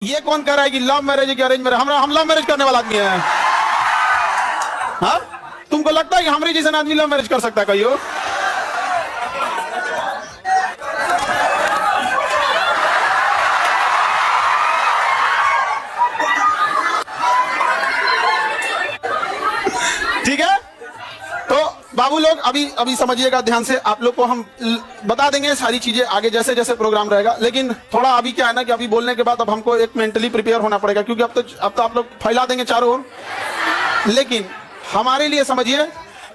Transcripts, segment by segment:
ये कौन कह रहा है कि लव मैरिज है कि अरेंज मैरिज? हम लव मैरिज करने वाला आदमी है। हाँ, तुमको लगता है कि हमारे जैसा आदमी लव मैरिज कर सकता है? कहियो ठीक है। तो बाबू लोग अभी समझिएगा ध्यान से, आप लोग को हम बता देंगे सारी चीजें आगे जैसे जैसे प्रोग्राम रहेगा। लेकिन थोड़ा अभी क्या है ना कि अभी बोलने के बाद अब हमको एक मेंटली प्रिपेयर होना पड़ेगा, क्योंकि अब तो आप लोग फैला देंगे चारों ओर। लेकिन हमारे लिए समझिए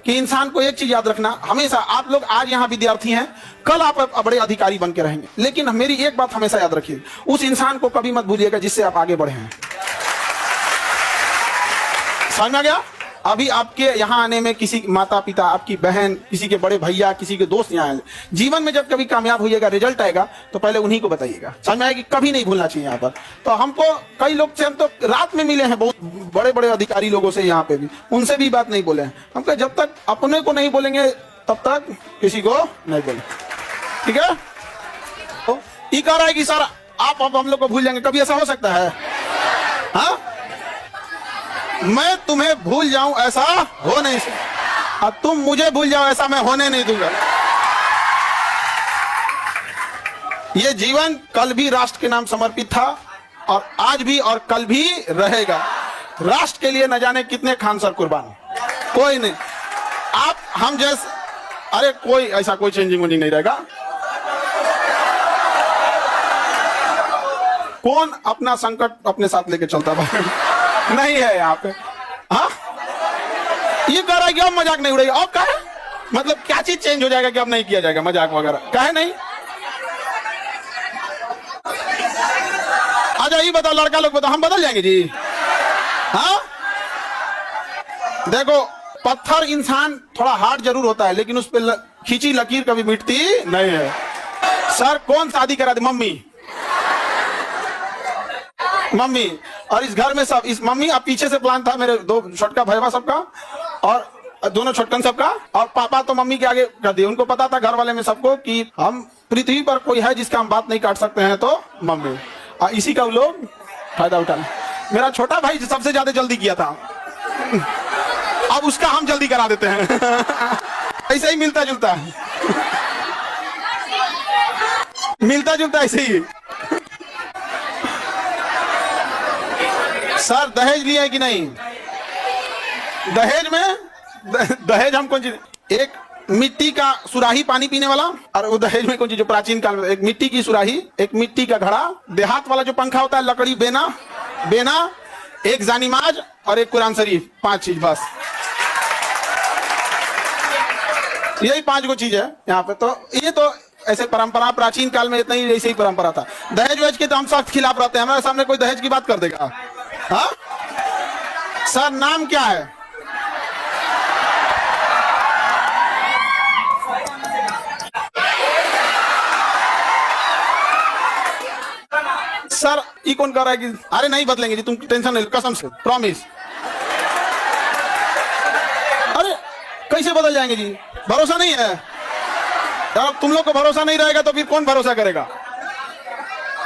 कि इंसान को एक चीज याद रखना हमेशा, आप लोग आज यहाँ विद्यार्थी हैं, कल आप बड़े अधिकारी बन के रहेंगे। लेकिन मेरी एक बात हमेशा याद रखिए, उस इंसान को कभी मत भूलिएगा जिससे आप आगे बढ़े हैं। समझ में आ गया? अभी आपके यहाँ आने में किसी माता पिता, आपकी बहन, किसी के बड़े भैया, किसी के दोस्त यहाँ आए, जीवन में जब कभी कामयाब होइएगा, रिजल्ट आएगा तो पहले उन्हीं को बताइएगा। समझ में आएगी? कभी नहीं भूलना चाहिए यहाँ पर। तो हमको कई लोग से हम तो रात में मिले हैं, बहुत बड़े बड़े अधिकारी लोगों से यहाँ पे भी, उनसे भी बात नहीं बोले हैं। हम जब तक अपने को नहीं बोलेंगे तब तक किसी को नहीं बोले, ठीक है? तो ये कह रहा है कि सर आप अब हम लोग को भूल जाएंगे, कभी ऐसा हो सकता है? हाँ, मैं तुम्हें भूल जाऊं ऐसा हो नहीं सकता, अब तुम मुझे भूल जाओ ऐसा मैं होने नहीं दूंगा। ये जीवन कल भी राष्ट्र के नाम समर्पित था और आज भी और कल भी रहेगा। राष्ट्र के लिए न जाने कितने खान सर कुर्बान, कोई नहीं। आप हम जैसे, अरे कोई ऐसा कोई चेंजिंग वेंजिंग नहीं रहेगा। कौन अपना संकट अपने साथ लेके चलता नहीं है यहाँ पे। हाँ, ये कह रहा है कि अब मजाक नहीं उड़ेगा। अब कहे मतलब क्या चीज चेंज हो जाएगा कि अब नहीं किया जाएगा मजाक वगैरह? कहे नहीं। अच्छा ये बताओ, लड़का लोग बताओ, हम बदल जाएंगे जी? हाँ, देखो पत्थर इंसान थोड़ा हार्ड जरूर होता है, लेकिन उस पर खींची लकीर कभी मिटती नहीं है। सर कौन शादी करा दे? मम्मी। मम्मी और इस घर में सब, इस मम्मी अब पीछे से प्लान था मेरे दो छोटका भैया सबका और दोनों छोटकन सबका, और पापा तो मम्मी के आगे कर दिए। उनको पता था घर वाले में सबको कि हम पृथ्वी पर कोई है जिसका हम बात नहीं काट सकते हैं, तो मम्मी। और इसी का वो लोग फायदा उठा। मेरा छोटा भाई सबसे ज्यादा जल्दी किया था, अब उसका हम जल्दी करा देते हैं। ऐसे ही मिलता जुलता है, मिलता जुलता ऐसे ही। सर दहेज लिया है कि नहीं? दहेज में दहेज हम कौन चीज, एक मिट्टी का सुराही पानी पीने वाला, और वो दहेज में कौन चीज जो प्राचीन काल में, एक मिट्टी की सुराही, एक मिट्टी का घड़ा, देहात वाला जो पंखा होता है लकड़ी, बेना, एक जानीमाज और एक कुरान शरीफ। 5 चीज बस, यही 5 गो चीज है यहाँ पे। तो ये तो ऐसे परंपरा प्राचीन काल में इतना ही ऐसे ही परंपरा था। दहेज वेज के तो हम सख्त खिलाफ रहते हैं। हमारे सामने कोई दहेज की बात कर देगा? हाँ सर, नाम क्या है? सर ये कौन कह रहा है कि अरे नहीं बदलेंगे जी, तुम टेंशन नहीं, कसम से प्रॉमिस। अरे कैसे बदल जाएंगे जी? भरोसा नहीं है यार। तुम लोग को भरोसा नहीं रहेगा तो फिर कौन भरोसा करेगा?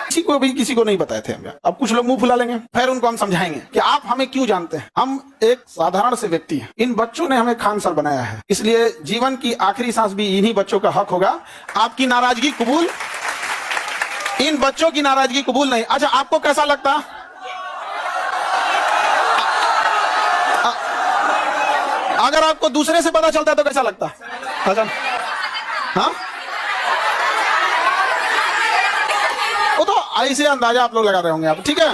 किसी को भी किसी को नहीं बताए थे हम। अब कुछ लोग मुंह फुला लेंगे, फिर उनको हम समझाएंगे कि आप हमें क्यों जानते हैं, हम एक साधारण से व्यक्ति हैं। इन बच्चों ने हमें खान सर बनाया है, इसलिए जीवन की आखिरी सांस भी इन्हीं बच्चों का हक होगा। आपकी नाराजगी कबूल, इन बच्चों की नाराजगी कबूल नहीं। अच्छा आपको कैसा लगता? अगर आपको दूसरे से पता चलता है तो कैसा लगता? अच्छा हाँ, वो तो ऐसे अंदाजा आप लोग लगा रहे होंगे आप, ठीक है।